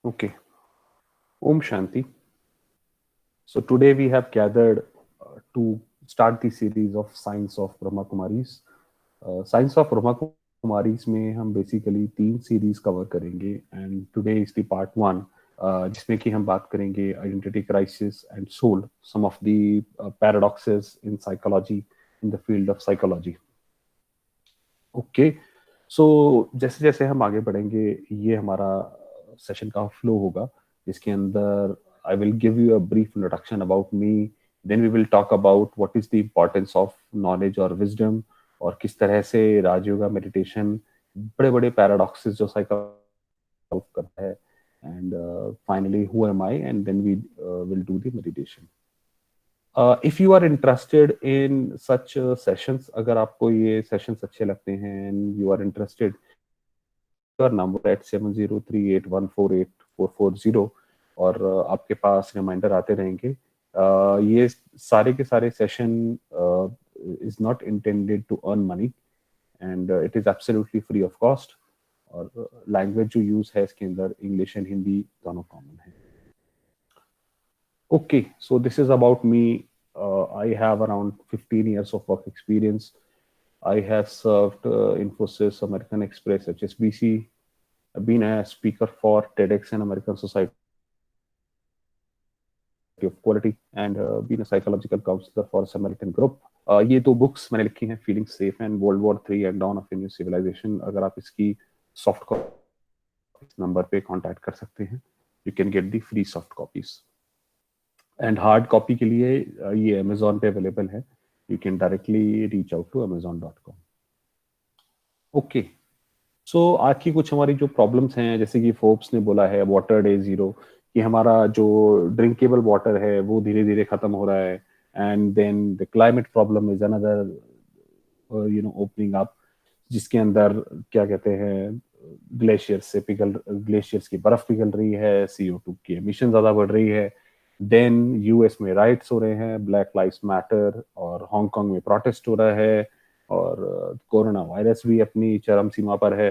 Okay. Om Shanti. So today we have gathered to start the series of Science of Brahma Kumaris. Science of Brahma Kumaris में हम basically 3 series cover करेंगे and today is the part 1 जिसमें कि हम बात करेंगे identity crisis and soul, some of the paradoxes in psychology in the field of psychology. Okay so जैसे जैसे हम आगे बढ़ेंगे ये हमारा सेशन का फ्लो होगा जिसके अंदर I will give you a brief introduction about me then we will talk about what is the importance of knowledge और विजडम और किस तरह से राजयोगा मेडिटेशन बड़े बड़े पैराडॉक्सेस जो साइकिल करता है and finally who am I and then we will do the meditation if you are interested in such sessions अगर आपको ये सेशंस अच्छे लगते हैं and you are interested your number at 7038148440 और आपके पास रिमाइंडर आते रहेंगे ये सारे के सारे session is not intended to earn money and it is absolutely free of cost और लैंग्वेज जो यूज है इसके अंदर इंग्लिश एंड हिंदी दोनों कॉमन है. Okay, so this is about me. I have around 15 years of work experience. I have served Infosys, American Express, HSBC. I've been a speaker for TEDx and American Society of Quality and been a psychological counselor for Samaritan Group. ये 2 books मैंने लिखी हैं, Feeling Safe and World War III and Dawn of a New Civilization. अगर आप इसकी soft copy इस number पे contact कर सकते हैं. You can get the free soft copies. And hard copy के लिए ये अमेजोन पे अवेलेबल है. You can directly reach out to amazon.com. Okay so आज की कुछ हमारी जो प्रॉब्लम्स हैं जैसे कि फोर्ब्स ने बोला है वाटर डे 0 कि हमारा जो ड्रिंकेबल वाटर है वो धीरे धीरे खत्म हो रहा है and then the climate problem is another opening up जिसके अंदर क्या कहते हैं ग्लेशियर्स की बर्फ पिघल रही है, CO2 की एमिशन ज्यादा बढ़ रही है. देन यूएस में राइट्स हो रहे हैं, ब्लैक लाइव्स मैटर और हांगकांग में प्रोटेस्ट हो रहा है और कोरोना वायरस भी अपनी चरम सीमा पर है.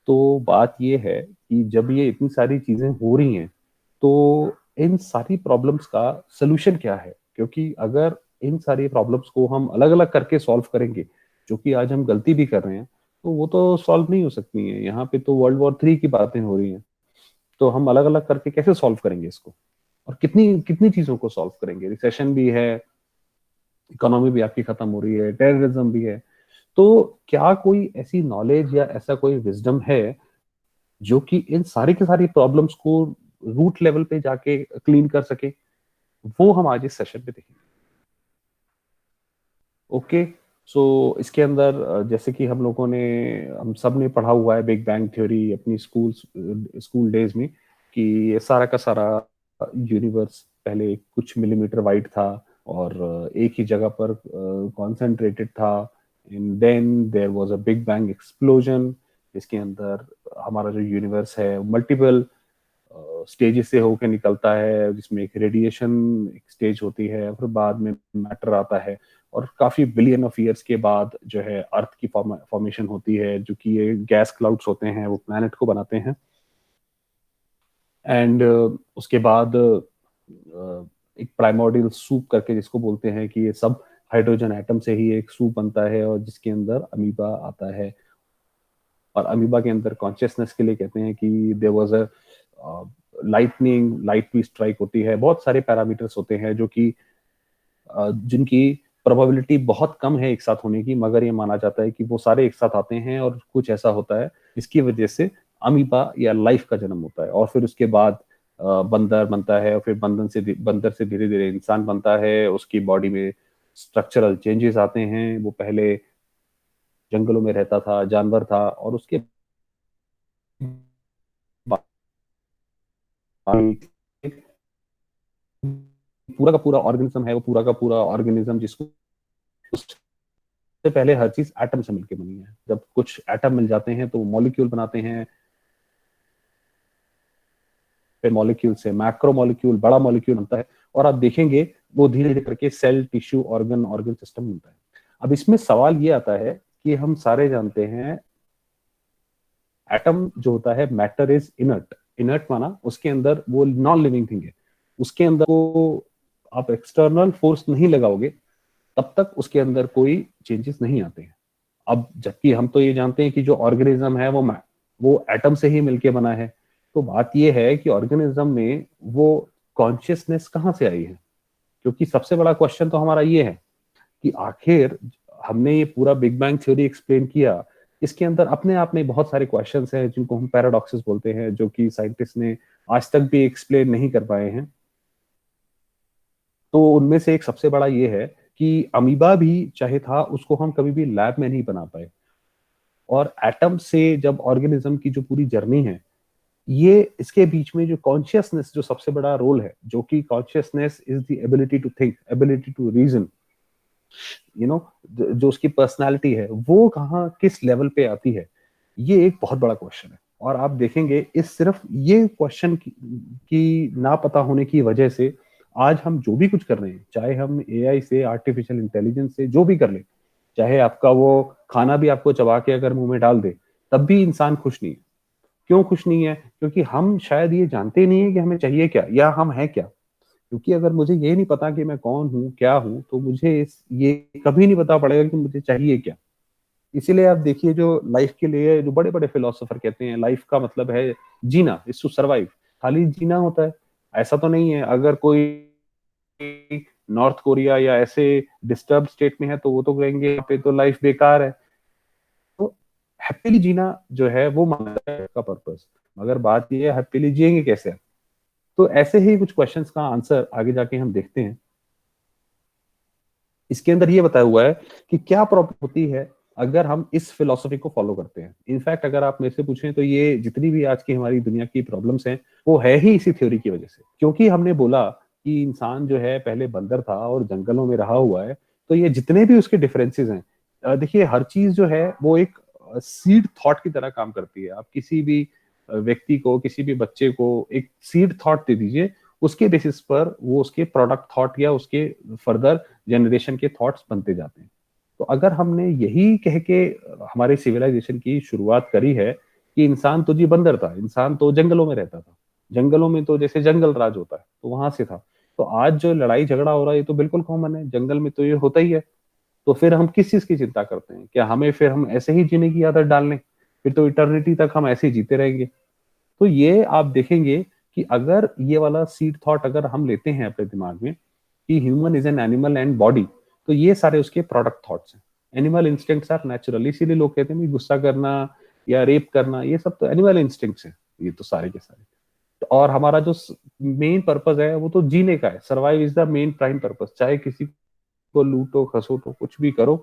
तो बात ये है कि जब ये इतनी सारी चीजें हो रही हैं तो इन सारी प्रॉब्लम्स का सोल्यूशन क्या है, क्योंकि अगर इन सारी प्रॉब्लम्स को हम अलग अलग करके सॉल्व करेंगे जो कि आज हम गलती भी कर रहे हैं तो वो तो सॉल्व नहीं हो सकती है. यहाँ पे तो वर्ल्ड वॉर 3 की बातें हो रही हैं तो हम अलग अलग करके कैसे सॉल्व करेंगे इसको और कितनी कितनी चीजों को सॉल्व करेंगे. रिसेशन भी है, इकोनॉमी भी आपकी खत्म हो रही है, टेररिज्म भी है. तो क्या कोई ऐसी नॉलेज या ऐसा कोई विजडम है जो कि इन सारी की सारी प्रॉब्लम्स को रूट लेवल पे जाके क्लीन कर सके, वो हम आज इस सेशन पे देखेंगे. ओके सो इसके अंदर जैसे कि हम सब ने पढ़ा हुआ है बिग बैंग थ्योरी अपनी स्कूल डेज में कि ये सारा का सारा यूनिवर्स पहले कुछ मिलीमीटर वाइड था और एक ही जगह पर कॉन्सेंट्रेटेड था and then there was a big bang explosion जिसके अंदर हमारा जो यूनिवर्स है मल्टीपल स्टेजेस से होकर निकलता है जिसमें एक रेडिएशन एक स्टेज होती है, फिर बाद में मैटर आता है और काफी बिलियन ऑफ ईयर्स के बाद जो है अर्थ की फॉर्मेशन होती है जो कि ये गैस क्लाउड्स होते हैं वो प्लैनेट को बनाते हैं. एंड उसके बाद एक प्राइमोर्डियल सूप करके जिसको बोलते हैं कि ये सब हाइड्रोजन एटम से ही एक सूप बनता है और जिसके अंदर अमीबा आता है और अमीबा के अंदर कॉन्शियसनेस के लिए कहते हैं कि देयर वाज अ लाइट भी स्ट्राइक होती है. बहुत सारे पैरामीटर्स होते हैं जो कि जिनकी प्रोबेबिलिटी बहुत कम है एक साथ होने की, मगर ये माना जाता है कि वो सारे एक साथ आते हैं और कुछ ऐसा होता है जिसकी वजह से अमीबा या लाइफ का जन्म होता है और फिर उसके बाद बंदर बनता है और फिर बंदर से धीरे धीरे इंसान बनता है. उसकी बॉडी में स्ट्रक्चरल चेंजेस आते हैं. वो पहले जंगलों में रहता था, जानवर था और उसके पूरा का पूरा ऑर्गेनिज्म है, वो पूरा का पूरा ऑर्गेनिज्म जिसको उससे पहले हर चीज एटम से मिलकर बनी है. जब कुछ एटम मिल जाते हैं तो मॉलिक्यूल बनाते हैं, फिर मॉलिक्यूल से मैक्रो मॉलिक्यूल बड़ा मॉलिक्यूल बनता है और आप देखेंगे वो धीरे धीरे करके सेल टिश्यू ऑर्गन सिस्टम बनता है. अब इसमें सवाल ये आता है कि हम सारे जानते हैं एटम जो होता है मैटर इज इनर्ट, इनर्ट माना, उसके अंदर वो नॉन लिविंग थिंग है, उसके अंदर को आप एक्सटर्नल फोर्स नहीं लगाओगे तब तक उसके अंदर कोई चेंजेस नहीं आते हैं। अब जबकि हम तो ये जानते हैं कि जो ऑर्गेनिज्म है वो एटम से ही मिलके बना है। तो बात ये है कि ऑर्गेनिज्म में वो कॉन्शियसनेस कहाँ से आई है? क्योंकि सबसे बड़ा क्वेश्चन तो हमारा ये है कि आखिर हमने ये पूरा बिग बैंग थ्योरी एक्सप्लेन किया, इसके अंदर अपने आप में बहुत सारे क्वेश्चंस हैं जिनको हम पैराडॉक्सेस बोलते हैं, जो कि साइंटिस्ट ने आज तक भी एक्सप्लेन नहीं कर पाए हैं। तो उनमें से एक सबसे बड़ा ये है कि अमीबा भी चाहे था, उसको हम कभी भी लैब में नहीं बना पाए। और एटम से जब ऑर्गेनिज्म की जो पूरी जर्नी है, ये इसके बीच में जो कॉन्शियसनेस, जो सबसे बड़ा रोल है, जो कि consciousness is the ability to think, ability to reason, you know, जो उसकी पर्सनालिटी है वो कहाँ किस लेवल पे आती है, ये एक बहुत बड़ा क्वेश्चन है। और आप देखेंगे इस सिर्फ ये क्वेश्चन की ना पता होने की वजह से आज हम जो भी कुछ कर रहे हैं, चाहे हम एआई से, आर्टिफिशियल इंटेलिजेंस से जो भी कर ले, चाहे आपका वो खाना भी आपको चबा के अगर मुंह में डाल दे, तब भी इंसान खुश नहीं है। क्यों खुश नहीं है? क्योंकि हम शायद ये जानते नहीं है कि हमें चाहिए क्या या हम हैं क्या। क्योंकि अगर मुझे ये नहीं पता कि मैं कौन हूँ, क्या हूँ, तो मुझे ये कभी नहीं पता पड़ेगा कि मुझे चाहिए क्या। इसीलिए आप देखिए, जो लाइफ के लिए जो बड़े बड़े फिलोसोफर कहते हैं, लाइफ का मतलब है जीना, इज टू सर्वाइव। खाली जीना होता है, ऐसा तो नहीं है। अगर कोई नॉर्थ कोरिया या ऐसे डिस्टर्ब स्टेट में है तो वो तो कहेंगे यहाँ पे तो लाइफ बेकार है। तो हैप्पीली जीना जो है वो माना जाए का पर्पस। मगर बात ये है, हैप्पीली जिएंगे कैसे? तो ऐसे ही कुछ क्वेश्चंस का आंसर आगे जाके हम देखते हैं। इसके अंदर ये बताया हुआ है कि क्या प्रॉब्लम होती है अगर हम इस फिलॉसफी को फॉलो करते हैं। इनफैक्ट अगर आप मेरे से पूछें तो ये जितनी भी आज की हमारी दुनिया की प्रॉब्लम्स हैं, वो है ही इसी थ्योरी की वजह से। क्योंकि हमने बोला कि इंसान जो है पहले बंदर था और जंगलों में रहा हुआ है, तो ये जितने भी उसके डिफरेंसेस हैं, देखिए हर चीज जो है वो एक सीड थॉट की तरह काम करती है। आप किसी भी व्यक्ति को, किसी भी बच्चे को एक सीड थॉट दे दीजिए, उसके बेसिस पर वो उसके प्रोडक्ट थॉट या उसके फर्दर जनरेशन के थॉट्स बनते जाते हैं। तो अगर हमने यही कह के हमारे सिविलाइजेशन की शुरुआत करी है कि इंसान तो जी बंदर था, इंसान तो जंगलों में रहता था, जंगलों में तो जैसे जंगल राज होता है तो वहां से था, तो आज जो लड़ाई झगड़ा हो रहा है ये तो बिल्कुल कॉमन है, जंगल में तो ये होता ही है। तो फिर हम किस चीज की चिंता करते हैं? क्या हमें फिर हम ऐसे ही जीने की आदत डाल लें? फिर तो इटर्निटी तक हम ऐसे ही जीते रहेंगे। तो ये आप देखेंगे कि अगर ये वाला सीड थॉट अगर हम लेते हैं अपने दिमाग में कि human is an animal and body, तो ये सारे उसके प्रोडक्ट थॉट्स हैं। एनिमल इंस्टिंक्ट्स आर नेचुरल, इसीलिए लोग कहते हैं गुस्सा करना या रेप करना, ये सब तो एनिमल इंस्टिंक्ट्स हैं, ये तो सारे के सारे। और हमारा जो मेन पर्पस है वो तो जीने का है। Survive is the main prime purpose. चाहे किसी को लूटो खसोटो कुछ भी करो,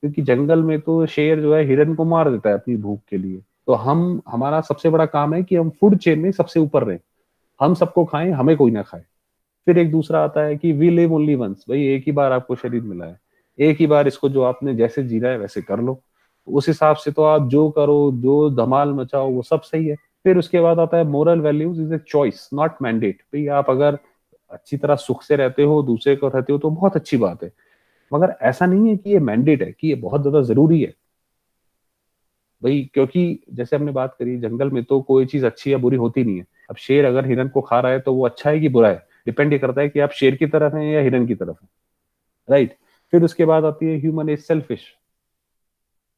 क्योंकि जंगल में तो शेर जो है हिरन को मार देता है अपनी भूख के लिए। तो हम, हमारा सबसे बड़ा काम है कि हम फूड चेन में सबसे ऊपर रहें, हम सबको खाएं, हमें कोई ना खाए। फिर एक दूसरा आता है कि वी लिव ओनली वंस, भाई एक ही बार आपको शरीर मिला है, एक ही बार इसको जो आपने जैसे जीना है वैसे कर लो। उस हिसाब से तो आप जो करो, जो धमाल मचाओ, वो सब सही है। फिर उसके बाद आता है moral values is a choice not mandate. भाई आप अगर अच्छी तरह सुख से रहते हो, दूसरे को रहते हो, तो बहुत अच्छी बात है, मगर ऐसा नहीं है कि ये मैंडेट है, कि ये बहुत ज्यादा जरूरी है। भाई क्योंकि जैसे हमने बात करी, जंगल में तो कोई चीज अच्छी या बुरी होती नहीं है। अब शेर अगर हिरन को खा रहा है तो वो अच्छा है कि बुरा है, डिपेंड ये करता है कि आप शेर की तरफ हैं या हिरन की तरफ हैं, राइट। फिर उसके बाद आती है ह्यूमन इज सेल्फिश,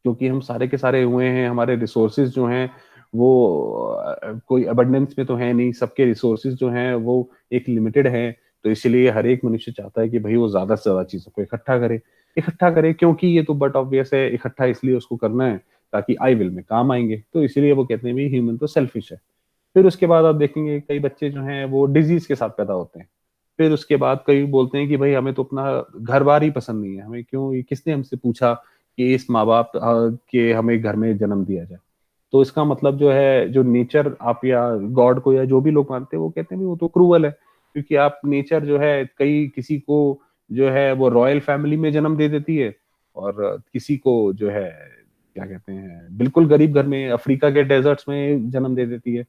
क्योंकि हम सारे के सारे हुए हैं, हमारे रिसोर्सेज जो हैं वो कोई अबंडेंस में तो है नहीं, सबके रिसोर्सेज जो हैं वो एक लिमिटेड हैं। तो इसलिए हर एक मनुष्य चाहता है कि भाई वो ज्यादा से ज्यादा चीजों को इकट्ठा करे। इकट्ठा करे क्योंकि ये तो बट ऑब्वियस है, इकट्ठा इसलिए उसको करना है ताकि आई विल में काम आएंगे। तो इसीलिए वो कहते हैं भाई ह्यूमन तो सेल्फिश है। फिर उसके बाद आप देखेंगे कई बच्चे जो हैं वो डिजीज के साथ पैदा होते हैं। फिर उसके बाद कई बोलते हैं कि भाई हमें तो अपना घर बार ही पसंद नहीं है, हमें क्यों, ये किसने हमसे पूछा कि इस माँ बाप के हमें घर में जन्म दिया जाए। तो इसका मतलब जो है, जो नेचर आप या गॉड को या जो भी लोग मानते हैं वो कहते हैं वो तो क्रूअल है, क्योंकि आप नेचर जो है कई किसी को जो है वो रॉयल फैमिली में जन्म दे देती है, और किसी को जो है क्या कहते हैं बिल्कुल गरीब घर में अफ्रीका के डेजर्ट्स में जन्म दे देती है।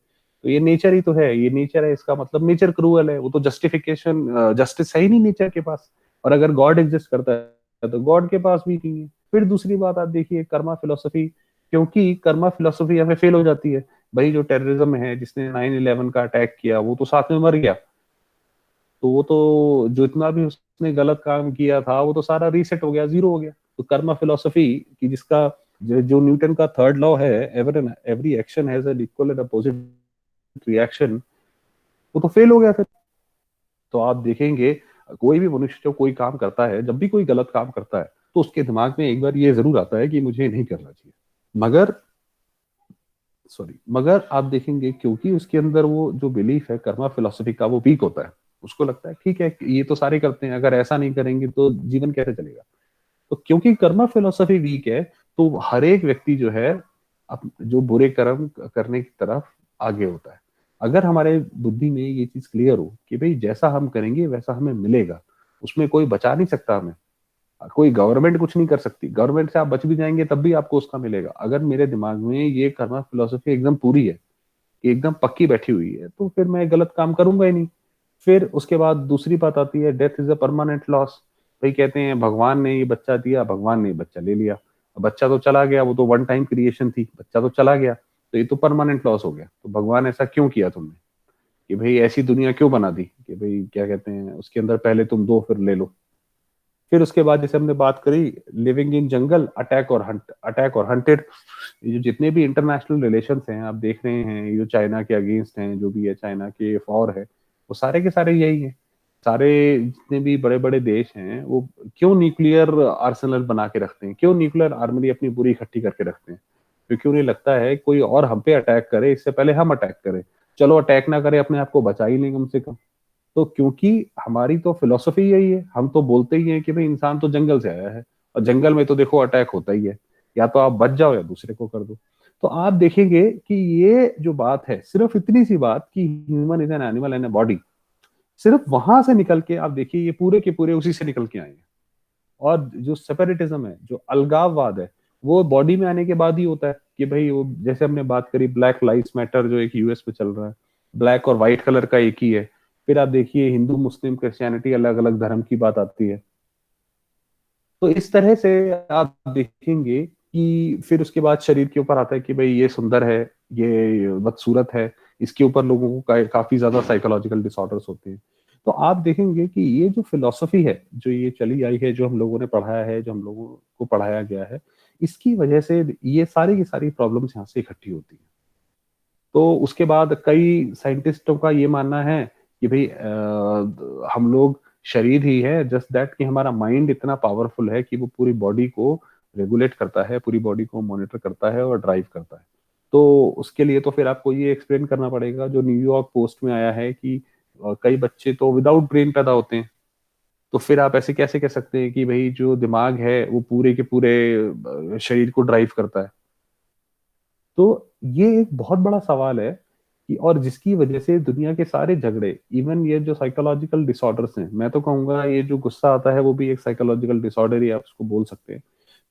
तो ये नेचर ही तो है, ये नेचर है, इसका मतलब नेचर क्रूअल है। वो तो जस्टिफिकेशन, जस्टिस है ही नहीं नेचर के पास। और अगर गॉड एग्जिस्ट करता है तो गॉड के पास भी नहीं है। फिर दूसरी बात आप देखिए कर्मा फिलोसफी, क्योंकि कर्मा फिलोसफी हमें फेल हो जाती है। भाई जो टेररिज्म है, जिसने 9/11 का अटैक किया, वो तो साथ में मर गया। तो वो तो जितना भी उसने गलत काम किया था वो तो सारा रीसेट हो गया, जीरो हो गया। तो कर्मा फिलोसफी की जिसका जो न्यूटन का थर्ड लॉ है, every action has an equal and opposite reaction, वो तो फेल हो गया फिर। तो आप देखेंगे कोई भी मनुष्य जो कोई काम करता है, जब भी कोई गलत काम करता है, तो उसके दिमाग में एक बार ये जरूर आता है कि मुझे नहीं करना चाहिए। मगर मगर आप देखेंगे क्योंकि उसके अंदर वो जो बिलीफ है कर्मा फिलोसफी का वो वीक होता है। उसको लगता है ठीक है ये तो सारे करते हैं, अगर ऐसा नहीं करेंगे तो जीवन कैसे चलेगा। तो क्योंकि कर्मा फिलोसफी वीक है, तो हर एक व्यक्ति जो है जो बुरे कर्म करने की तरफ आगे होता है। अगर हमारे बुद्धि में ये चीज क्लियर हो कि भाई जैसा हम करेंगे वैसा हमें मिलेगा, उसमें कोई बचा नहीं सकता हमें, कोई गवर्नमेंट कुछ नहीं कर सकती, गवर्नमेंट से आप बच भी जाएंगे तब भी आपको उसका मिलेगा। अगर मेरे दिमाग में ये कर्मा फिलोसफी एकदम पूरी है, कि एकदम पक्की बैठी हुई है, तो फिर मैं गलत काम करूंगा ही नहीं। फिर उसके बाद दूसरी बात आती है, death is a permanent loss. भाई कहते हैं भगवान ने ये बच्चा दिया, भगवान ने ये बच्चा ले लिया, अब बच्चा तो चला गया, वो तो वन टाइम क्रिएशन थी, बच्चा तो चला गया, तो ये तो परमानेंट लॉस हो गया। तो भगवान ऐसा क्यों किया तुमने, कि भाई ऐसी दुनिया क्यों बना दी, कि भाई क्या कहते हैं उसके अंदर पहले तुम दो फिर ले लो। फिर उसके बाद जैसे हमने बात करी, लिविंग इन जंगल, अटैक और हंटेड। ये जो जितने भी इंटरनेशनल रिलेशंस हैं आप देख रहे हैं, ये जो चाइना के अगेंस्ट हैं, जो भी है चाइना के फॉर है, वो सारे के सारे यही हैं। सारे जितने भी बड़े बड़े देश हैं वो क्यों न्यूक्लियर आर्सेनल बना के रखते हैं, क्यों न्यूक्लियर आर्मरी अपनी पूरी इकट्ठी करके रखते हैं, क्योंकि उन्हें लगता है कोई और हम पे अटैक करे इससे पहले हम अटैक करें। चलो अटैक ना करे, अपने आप को बचा ही लें कम से कम। तो क्योंकि हमारी तो फिलोसफी यही है, हम तो बोलते ही हैं कि भाई इंसान तो जंगल से आया है, और जंगल में तो देखो अटैक होता ही है, या तो आप बच जाओ या दूसरे को कर दो। तो आप देखेंगे कि ये जो बात है, सिर्फ इतनी सी बात कि human is an animal and a body, सिर्फ वहां से निकल के आप देखिए ये पूरे के पूरे उसी से निकल के आए हैं। और जो सेपरेटिज्म है, जो अलगाववाद है, वो बॉडी में आने के बाद ही होता है। कि भाई वो जैसे हमने बात करी ब्लैक लाइव्स मैटर जो एक यूएस में चल रहा है, ब्लैक और व्हाइट कलर का एक ही है। फिर आप देखिए हिंदू मुस्लिम क्रिश्चियनिटी अलग अलग धर्म की बात आती है। तो इस तरह से आप देखेंगे कि फिर उसके बाद शरीर के ऊपर आता है कि भाई ये सुंदर है, ये बदसूरत है, इसके ऊपर लोगों को काफी ज्यादा साइकोलॉजिकल डिसऑर्डर्स होते हैं। तो आप देखेंगे कि ये जो फिलॉसफी है, जो ये चली आई है, जो हम लोगों ने पढ़ाया है, जो हम लोगों को पढ़ाया गया है, इसकी वजह से ये सारी की सारी प्रॉब्लम्स यहाँ से इकट्ठी होती है। तो उसके बाद कई साइंटिस्टों का ये मानना है कि भाई हम लोग शरीर ही है, जस्ट दैट कि हमारा माइंड इतना पावरफुल है कि वो पूरी बॉडी को रेगुलेट करता है, पूरी बॉडी को मॉनिटर करता है और ड्राइव करता है। तो उसके लिए तो फिर आपको ये एक्सप्लेन करना पड़ेगा जो न्यूयॉर्क पोस्ट में आया है कि कई बच्चे तो विदाउट ब्रेन पैदा होते हैं। तो फिर आप ऐसे कैसे कह सकते हैं कि भाई जो दिमाग है वो पूरे के पूरे शरीर को ड्राइव करता है। तो ये एक बहुत बड़ा सवाल है कि, और जिसकी वजह से दुनिया के सारे झगड़े, इवन ये जो साइकोलॉजिकल डिसऑर्डर्स हैं, मैं तो कहूंगा ये जो गुस्सा आता है वो भी एक साइकोलॉजिकल डिसऑर्डर ही आप उसको बोल सकते हैं।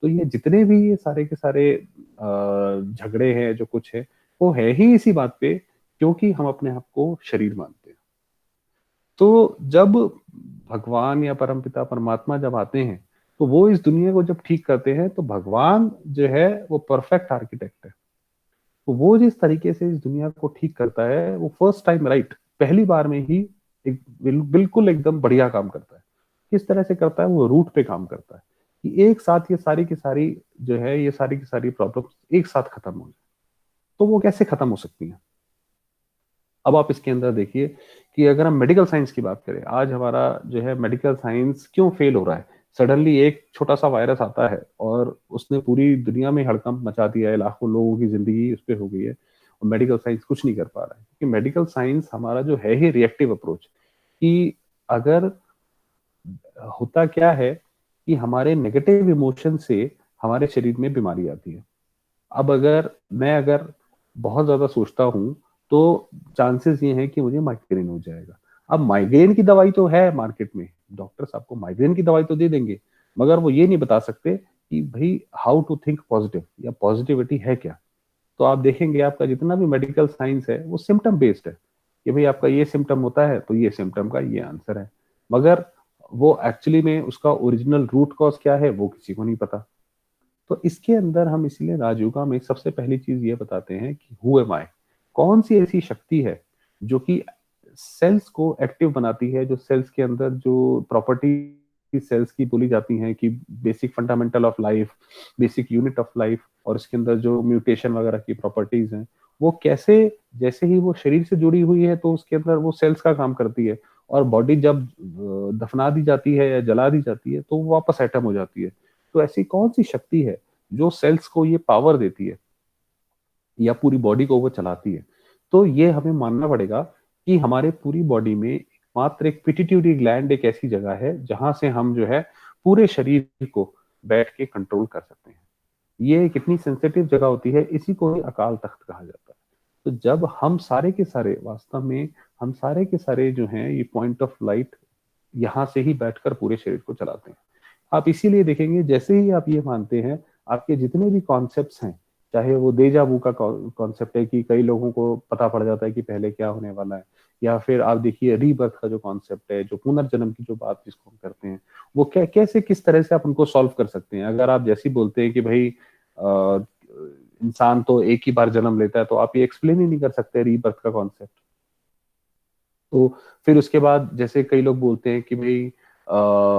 तो ये जितने भी ये सारे के सारे झगड़े हैं जो कुछ है, वो है ही इसी बात पे, क्योंकि हम अपने आप को शरीर मानते हैं। तो जब भगवान या परमपिता परमात्मा जब आते हैं, तो वो इस दुनिया को जब ठीक करते हैं, तो भगवान जो है वो परफेक्ट आर्किटेक्ट है। तो वो जिस तरीके से इस दुनिया को ठीक करता है, वो फर्स्ट टाइम राइट, पहली बार में ही एक बिल्कुल एकदम बढ़िया काम करता है। किस तरह से करता है, वो रूट पे काम करता है कि एक साथ ये सारी की सारी जो है, ये सारी की सारी प्रॉब्लम्स एक साथ खत्म हो जाए। तो वो कैसे खत्म हो सकती हैं। अब आप इसके अंदर देखिए कि अगर हम मेडिकल साइंस की बात करें, आज हमारा जो है मेडिकल साइंस क्यों फेल हो रहा है। सडनली एक छोटा सा वायरस आता है और उसने पूरी दुनिया में हड़कंप मचा दिया है, लाखों लोगों की जिंदगी उस पर हो गई है, और मेडिकल साइंस कुछ नहीं कर पा रहा है। क्योंकि मेडिकल साइंस हमारा जो है ही रिएक्टिव अप्रोच, कि अगर होता क्या है कि हमारे नेगेटिव इमोशन से हमारे शरीर में बीमारी आती है। अब अगर बहुत ज्यादा सोचता हूँ, तो चांसेस ये हैं कि मुझे माइग्रेन हो जाएगा। अब माइग्रेन की दवाई तो है मार्केट में, डॉक्टर्स आपको माइग्रेन की दवाई तो दे देंगे, मगर वो ये नहीं बता सकते कि भाई हाउ टू थिंक पॉजिटिव, या पॉजिटिविटी है क्या। तो आप देखेंगे आपका जितना भी मेडिकल साइंस है वो सिम्टम बेस्ड है, कि भाई आपका ये सिम्टम होता है तो ये सिम्टम का ये आंसर है। मगर वो एक्चुअली में उसका ओरिजिनल रूट कॉज क्या है वो किसी को नहीं पता। तो इसके अंदर हम इसलिए राजयोगा में सबसे पहली चीज ये बताते हैं कि हु एम आई, कौन सी ऐसी शक्ति है जो कि सेल्स को एक्टिव बनाती है, जो सेल्स के अंदर जो प्रॉपर्टी सेल्स की बोली जाती हैं कि basic fundamental of life, basic unit of life, और इसके अंदर जो म्यूटेशन वगैरह की प्रॉपर्टीज हैं, वो कैसे, जैसे ही वो शरीर से जुड़ी हुई है तो उसके अंदर वो सेल्स का काम करती है, और बॉडी जब दफना दी जाती है या जला दी जाती है तो वो वापस एटम हो जाती है। तो ऐसी कौन सी शक्ति है जो सेल्स को ये पावर देती है या पूरी बॉडी को वो चलाती है? तो ये हमें मानना पड़ेगा कि हमारे पूरी बॉडी में मात्र एक पिट्यूटरी ग्लैंड एक ऐसी जगह है जहां से हम जो है पूरे शरीर को बैठ के कंट्रोल कर सकते हैं। ये कितनी सेंसिटिव जगह होती है, इसी को ही अकाल तख्त कहा जाता है। तो जब हम सारे के सारे वास्तव में, हम सारे के सारे जो हैं ये पॉइंट ऑफ लाइट यहाँ से ही बैठकर पूरे शरीर को चलाते हैं। आप इसीलिए देखेंगे जैसे ही आप ये मानते हैं, आपके जितने भी कॉन्सेप्ट्स हैं, चाहे वो देजा वू का कॉन्सेप्ट है कि कई लोगों को पता पड़ जाता है कि पहले क्या होने वाला है, या फिर आप देखिए रीबर्थ का जो कॉन्सेप्ट है, जो पुनर्जन्म की जो बात जिसको हम करते हैं, वो कैसे किस तरह से आप उनको सॉल्व कर सकते हैं। अगर आप जैसे बोलते हैं कि भाई इंसान तो एक ही बार जन्म लेता है, तो आप ये एक्सप्लेन ही नहीं कर सकते रीबर्थ का कॉन्सेप्ट। तो फिर उसके बाद जैसे कई लोग बोलते हैं कि भाई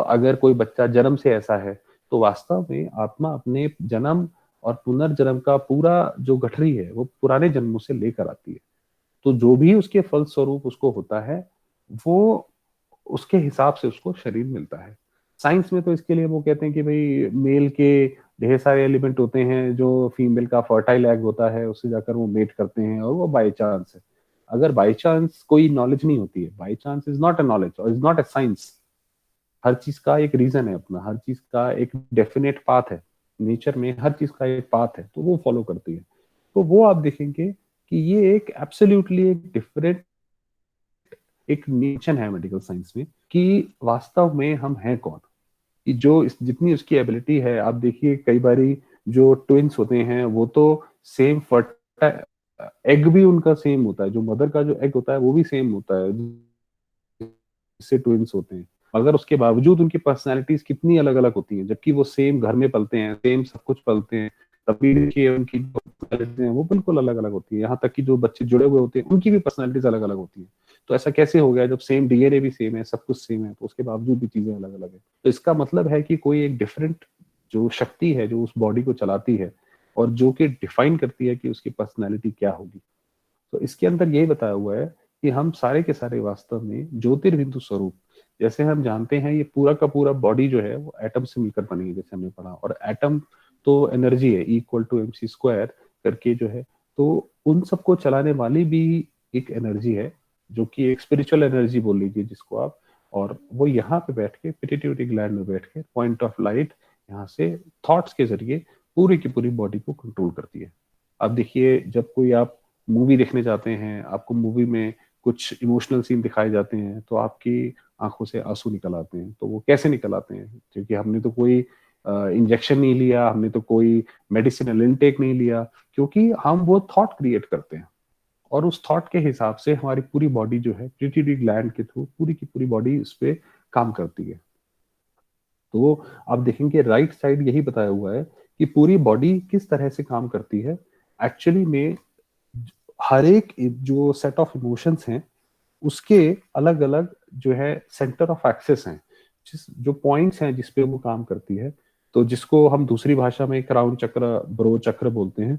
अगर कोई बच्चा जन्म से ऐसा है, तो वास्तव में आत्मा अपने जन्म और पुनर्जन्म का पूरा जो गठरी है वो पुराने जन्मों से लेकर आती है। तो जो भी उसके फल स्वरूप उसको होता है, वो उसके हिसाब से उसको शरीर मिलता है। साइंस में तो इसके लिए वो कहते हैं कि भाई मेल के ढेर सारे एलिमेंट होते हैं, जो फीमेल का फर्टाइल एग होता है उससे जाकर वो मेट करते हैं, और वो बाई चांस है। अगर बाई चांस कोई नॉलेज नहीं होती है, by chance is not a knowledge और इज नॉट अ साइंस। हर चीज का एक रीजन है अपना, हर चीज का एक डेफिनेट पाथ है। नेचर में हर चीज का एक पाथ है, तो वो फॉलो करती है। तो वो आप देखेंगे कि ये एक एब्सोल्युटली एक डिफरेंट एक नेचर है मेडिकल साइंस में, कि वास्तव में हम हैं कौन, कि जो जितनी उसकी एबिलिटी है। आप देखिए कई बारी जो ट्विंस होते हैं वो तो सेम फर्टाइल एग भी उनका सेम होता है, जो मदर का जो एग होता है वो भी सेम होता है जिससे ट्विंस होते हैं, मगर उसके बावजूद उनकी पर्सनैलिटीज कितनी अलग अलग होती हैं, जबकि वो सेम घर में पलते हैं, सेम सब कुछ पलते हैं, तभी देखिए उनकी जो पर्सनैलिटीज हैं वो बिल्कुल अलग अलग होती है। यहाँ तक कि जो बच्चे जुड़े हुए होते हैं उनकी भी पर्सनैलिटीज अलग अलग होती है। तो ऐसा कैसे हो गया, जब सेम डीएनए भी सेम है, सब कुछ सेम है, तो उसके बावजूद भी चीजें अलग अलग है? तो इसका मतलब है कि कोई एक डिफरेंट जो शक्ति है जो उस बॉडी को चलाती है, और जो कि डिफाइन करती है कि उसकी पर्सनैलिटी क्या होगी। तो इसके अंदर यही बताया हुआ है कि हम सारे के सारे वास्तव में ज्योतिर्बिंदु स्वरूप, जैसे हम जानते हैं ये पूरा का पूरा बॉडी जो है वो एटम से मिलकर बनी है, जैसे हमने पढ़ा, और एटम तो एनर्जी है, इक्वल टू MC स्क्वायर करके जो है। तो उन सबको चलाने वाली भी एक एनर्जी है, जो कि एक स्पिरिचुअल एनर्जी बोल लीजिए जिसको आप, और वो यहाँ पे बैठ के पिट्यूटरी ग्लैंड में बैठ के पॉइंट ऑफ लाइट यहाँ से थॉट्स के जरिए पूरी की पूरी बॉडी को कंट्रोल करती है। अब देखिए जब कोई आप मूवी देखने जाते हैं, आपको मूवी में कुछ इमोशनल सीन दिखाए जाते हैं, तो आपकी आंखों से आंसू निकल आते हैं। तो वो कैसे निकल आते हैं? क्योंकि हमने तो कोई इंजेक्शन नहीं लिया, हमने तो कोई मेडिसिनल इनटेक नहीं लिया, क्योंकि हम वो थॉट क्रिएट करते हैं, और उस थॉट के हिसाब से हमारी पूरी बॉडी जो है पिट्यूटरी ग्लैंड के थ्रू पूरी की पूरी बॉडी उस पर काम करती है। तो आप देखेंगे राइट साइड यही बताया हुआ है कि पूरी बॉडी किस तरह से काम करती है। एक्चुअली में हर एक जो सेट ऑफ इमोशंस हैं उसके अलग अलग जो है सेंटर ऑफ एक्सेस हैं, जिस जो पॉइंट्स हैं जिस पे वो काम करती है। तो जिसको हम दूसरी भाषा में क्राउन चक्र, ब्रो चक्र बोलते हैं।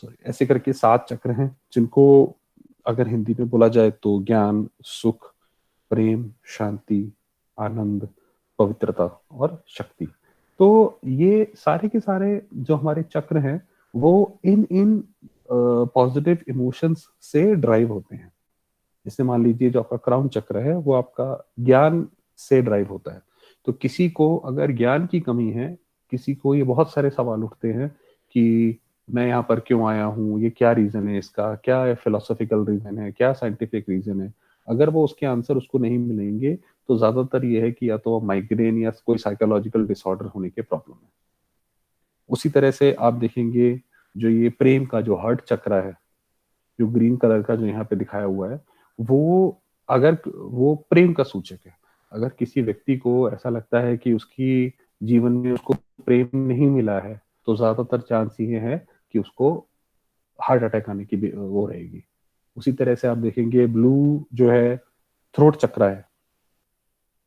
सॉरी, ऐसे करके 7 चक्र हैं जिनको अगर हिंदी में बोला जाए तो ज्ञान, सुख, प्रेम, शांति, आनंद, पवित्रता और शक्ति। तो ये सारे के सारे जो हमारे चक्र हैं वो इन इन पॉजिटिव इमोशंस से ड्राइव होते हैं। जैसे मान लीजिए जो आपका क्राउन चक्र है वो आपका ज्ञान से ड्राइव होता है। तो किसी को अगर ज्ञान की कमी है, किसी को ये बहुत सारे सवाल उठते हैं कि मैं यहाँ पर क्यों आया हूँ, ये क्या रीजन है, इसका क्या फिलोसॉफिकल रीजन है, क्या साइंटिफिक रीजन है। अगर वो उसके आंसर उसको नहीं मिलेंगे, तो ज्यादातर ये है कि या तो माइग्रेन या कोई साइकोलॉजिकल डिसऑर्डर होने के प्रॉब्लम है। उसी तरह से आप देखेंगे जो ये प्रेम का जो हार्ट चक्र है, जो ग्रीन कलर का जो यहाँ पे दिखाया हुआ है, वो अगर वो प्रेम का सूचक है। अगर किसी व्यक्ति को ऐसा लगता है कि उसकी जीवन में उसको प्रेम नहीं मिला है, तो ज्यादातर चांस ये है कि उसको हार्ट अटैक आने की भी वो रहेगी। उसी तरह से आप देखेंगे ब्लू जो है थ्रोट चक्रा है,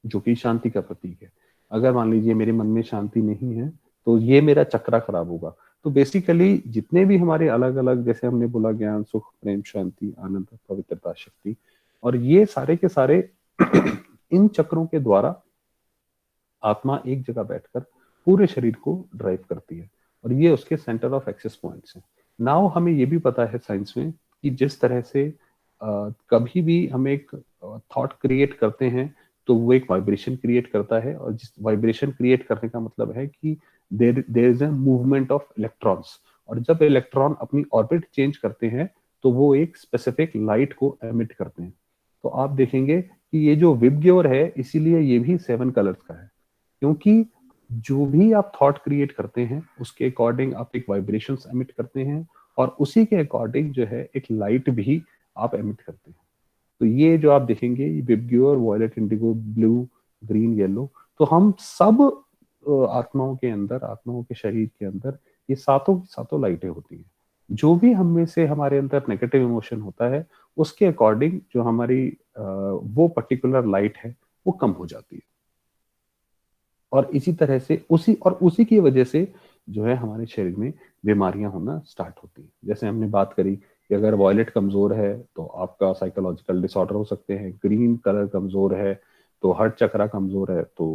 जो कि शांति का प्रतीक है। अगर मान लीजिए मेरे मन में शांति नहीं है तो ये मेरा चक्रा खराब होगा। तो बेसिकली जितने भी हमारे अलग अलग, जैसे हमने बोला, ज्ञान, सुख, प्रेम, शांति, आनंद, पवित्रता, शक्ति, और ये सारे के सारे इन चक्रों के द्वारा आत्मा एक जगह बैठकर पूरे शरीर को ड्राइव करती है, और ये उसके सेंटर ऑफ एक्सेस पॉइंट्स हैं। नाउ हमें ये भी पता है साइंस में कि जिस तरह से कभी भी हम एक थॉट क्रिएट करते हैं तो वो एक वाइब्रेशन क्रिएट करता है, और जिस वाइब्रेशन क्रिएट करने का मतलब है कि there is a movement of electrons, और जब इलेक्ट्रॉन अपनी ऑर्बिट चेंज करते हैं तो वो एक स्पेसिफिक लाइट को एमिट करते हैं। तो आप देखेंगे कि ये जो विबग्योर है, इसीलिए ये भी 7 कलर्स का है, क्योंकि जो भी आप थॉट क्रिएट करते हैं उसके अकॉर्डिंग आप एक वाइब्रेशंस एमिट करते हैं, और उसी के अकॉर्डिंग जो है एक लाइट भी आप एमिट करते हैं। तो ये जो आप देखेंगे, VIBGYOR, violet, indigo, blue, green, yellow, तो हम सब आत्माओं के अंदर, आत्माओं के शरीर के अंदर ये सातों की सातों लाइटें होती हैं। जो भी हम में से हमारे अंदर नेगेटिव इमोशन होता है उसके अकॉर्डिंग जो हमारी वो पर्टिकुलर लाइट है वो कम हो जाती है, और इसी तरह से उसी की वजह से जो है हमारे शरीर में बीमारियां होना स्टार्ट होती है। जैसे हमने बात करी कि अगर वॉयलेट कमजोर है तो आपका साइकोलॉजिकल डिसऑर्डर हो सकते हैं, ग्रीन कलर कमजोर है तो हार्ट चक्रा कमजोर है तो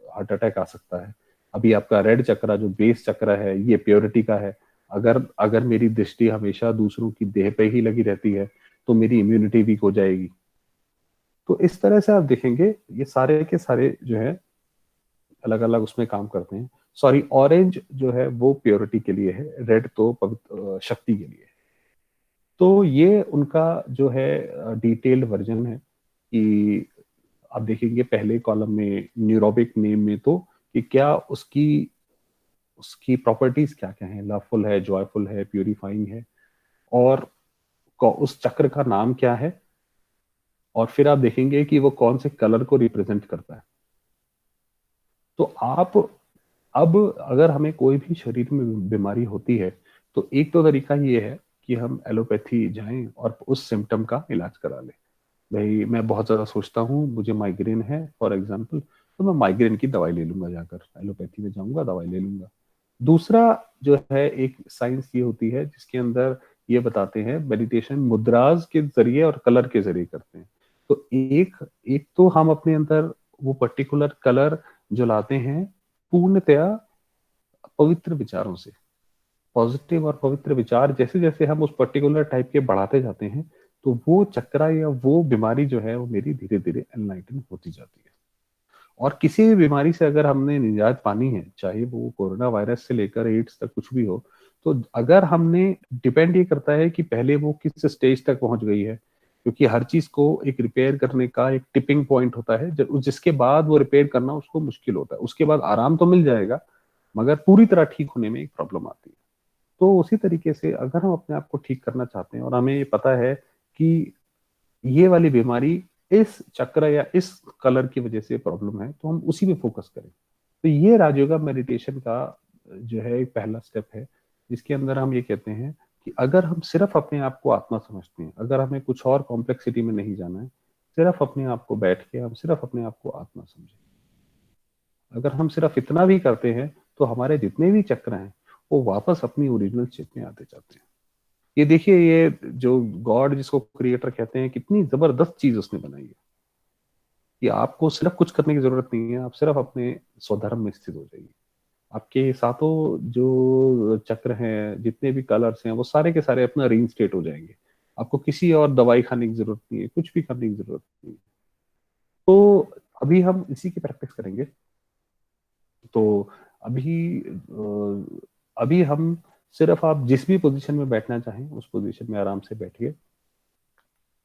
हार्ट अटैक आ सकता है। अभी आपका रेड चक्रा जो बेस चक्रा है ये प्योरिटी का है, अगर अगर मेरी दृष्टि हमेशा दूसरों की देह पे ही लगी रहती है तो मेरी इम्यूनिटी वीक हो जाएगी। तो इस तरह से आप देखेंगे ये सारे के सारे जो है अलग अलग उसमें काम करते हैं। सॉरी, ऑरेंज जो है वो प्योरिटी के लिए है, रेड तो पवित्र शक्ति के लिए है। तो ये उनका जो है डिटेल्ड वर्जन है कि आप देखेंगे पहले कॉलम में न्यूरोबिक नेम में तो कि क्या उसकी उसकी प्रॉपर्टीज क्या क्या है, लवफुल है, जॉयफुल है, प्यूरिफाइंग है, और उस चक्र का नाम क्या है, और फिर आप देखेंगे कि वो कौन से कलर को रिप्रेजेंट करता है। तो आप अब अगर हमें कोई भी शरीर में बीमारी होती है तो एक तो तरीका ये है कि हम एलोपैथी जाएं और उस सिम्टम का इलाज करा लें। भाई मैं बहुत ज्यादा सोचता हूँ, मुझे माइग्रेन है फॉर एग्जांपल, तो मैं माइग्रेन की दवाई ले लूंगा, जाकर एलोपैथी में जाऊंगा दवाई ले लूंगा। दूसरा जो है एक साइंस ये होती है जिसके अंदर ये बताते हैं मेडिटेशन मुद्राज के जरिए और कलर के जरिए करते हैं। तो एक एक तो हम अपने अंदर वो पर्टिकुलर कलर जो लाते हैं पूर्णतया पवित्र विचारों से। पॉजिटिव और पवित्र विचार जैसे जैसे हम उस पर्टिकुलर टाइप के बढ़ाते जाते हैं तो वो चक्रा या वो बीमारी जो है वो मेरी धीरे धीरे एनलाइटन होती जाती है। और किसी भी बीमारी से अगर हमने निजात पानी है, चाहे वो कोरोना वायरस से लेकर एड्स तक कुछ भी हो, तो अगर हमने, डिपेंड ये करता है कि पहले वो किस स्टेज तक पहुंच गई है, क्योंकि हर चीज को एक रिपेयर करने का एक टिपिंग पॉइंट होता है जिसके बाद वो रिपेयर करना उसको मुश्किल होता है। उसके बाद आराम तो मिल जाएगा मगर पूरी तरह ठीक होने में एक प्रॉब्लम आती है। तो उसी तरीके से अगर हम अपने आप को ठीक करना चाहते हैं और हमें ये पता है कि ये वाली बीमारी इस चक्र या इस कलर की वजह से प्रॉब्लम है, तो हम उसी पे फोकस करें। तो ये राजयोगा मेडिटेशन का जो है एक पहला स्टेप है, जिसके अंदर हम ये कहते हैं कि अगर हम सिर्फ अपने आप को आत्मा समझते हैं, अगर हमें कुछ और कॉम्प्लेक्सिटी में नहीं जाना है, सिर्फ अपने आप को बैठ के हम सिर्फ अपने आप को आत्मा समझें, अगर हम सिर्फ इतना भी करते हैं तो हमारे जितने भी चक्र हैं वो वापस अपनी ओरिजिनल शेप में आते जाते हैं। ये देखिए, ये जो गॉड जिसको क्रिएटर कहते हैं, कितनी जबरदस्त चीज उसने बनाई है कि आपको सिर्फ कुछ करने की जरूरत नहीं है, आप सिर्फ अपने स्वधर्म में स्थित हो जाइए। आपके सातों जो चक्र हैं, जितने भी कलर्स हैं, वो सारे के सारे अपना रीइंस्टेट हो जाएंगे। आपको किसी और दवाई खाने की जरूरत नहीं है, कुछ भी करने की जरूरत नहीं है। तो अभी हम इसी की प्रैक्टिस करेंगे। तो अभी अभी हम सिर्फ, आप जिस भी पोजीशन में बैठना चाहें उस पोजीशन में आराम से बैठिए,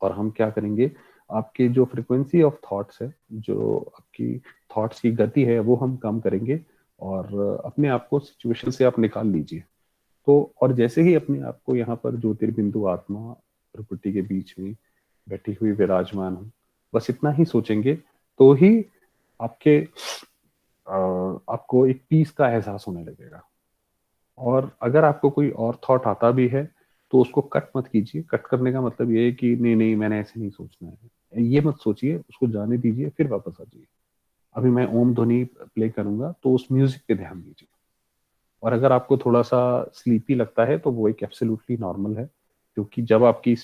और हम क्या करेंगे, आपके जो फ्रिक्वेंसी ऑफ थॉट्स है, जो आपकी थॉट्स की गति है, वो हम कम करेंगे, और अपने आप को सिचुएशन से आप निकाल लीजिए। तो और जैसे ही अपने आप को यहाँ पर ज्योतिर्बिंदु आत्मा प्रकृति के बीच में बैठी हुई विराजमान हो, बस इतना ही सोचेंगे, तो ही आपके आपको एक पीस का एहसास होने लगेगा। और अगर आपको कोई और थॉट आता भी है तो उसको कट मत कीजिए। कट करने का मतलब ये है कि नहीं नहीं मैंने ऐसे नहीं सोचना है, ये मत सोचिए, उसको जाने दीजिए, फिर वापस आ जाइए। अभी मैं ओम ध्वनि प्ले करूंगा तो उस म्यूजिक पे ध्यान दीजिए। और अगर आपको थोड़ा सा स्लीपी लगता है तो वो एक एब्सोल्युटली नॉर्मल है, क्योंकि जब आपकी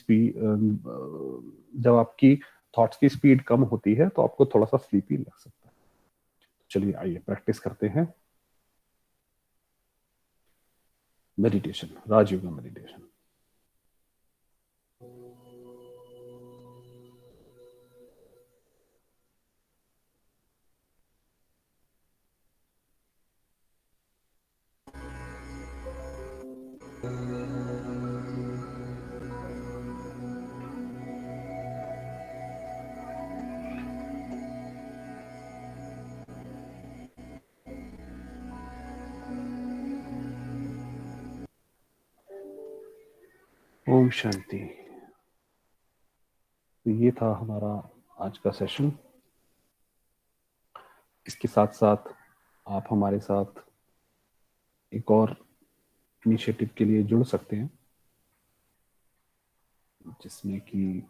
थॉट्स की स्पीड कम होती है तो आपको थोड़ा सा स्लीपी लग सकता है। चलिए आइए प्रैक्टिस करते हैं मेडिटेशन, राजयोगा मेडिटेशन। ओम शांति। तो ये था हमारा आज का सेशन। इसके साथ साथ आप हमारे साथ एक और इनिशिएटिव के लिए जुड़ सकते हैं, जिसमें कि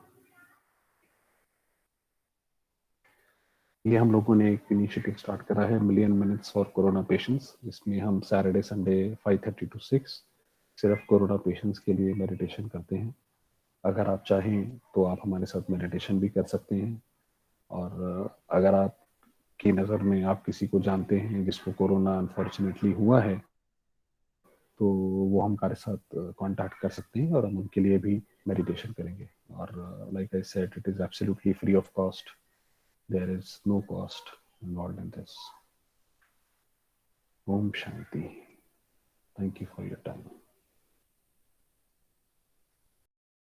ये हम लोगों ने एक इनिशिएटिव स्टार्ट करा है, million minutes for corona patients, जिसमें हम सैटरडे संडे 5:30 to 6 सिर्फ कोरोना पेशेंट्स के लिए मेडिटेशन करते हैं। अगर आप चाहें तो आप हमारे साथ मेडिटेशन भी कर सकते हैं। और अगर आपकी नज़र में आप किसी को जानते हैं जिसको कोरोना अनफॉर्चुनेटली हुआ है, तो वो हमारे साथ कांटेक्ट कर सकते हैं और हम उनके लिए भी मेडिटेशन करेंगे। और like I said, it is absolutely free of cost. There is no cost involved in this. Om Shanti. Thank you for your time.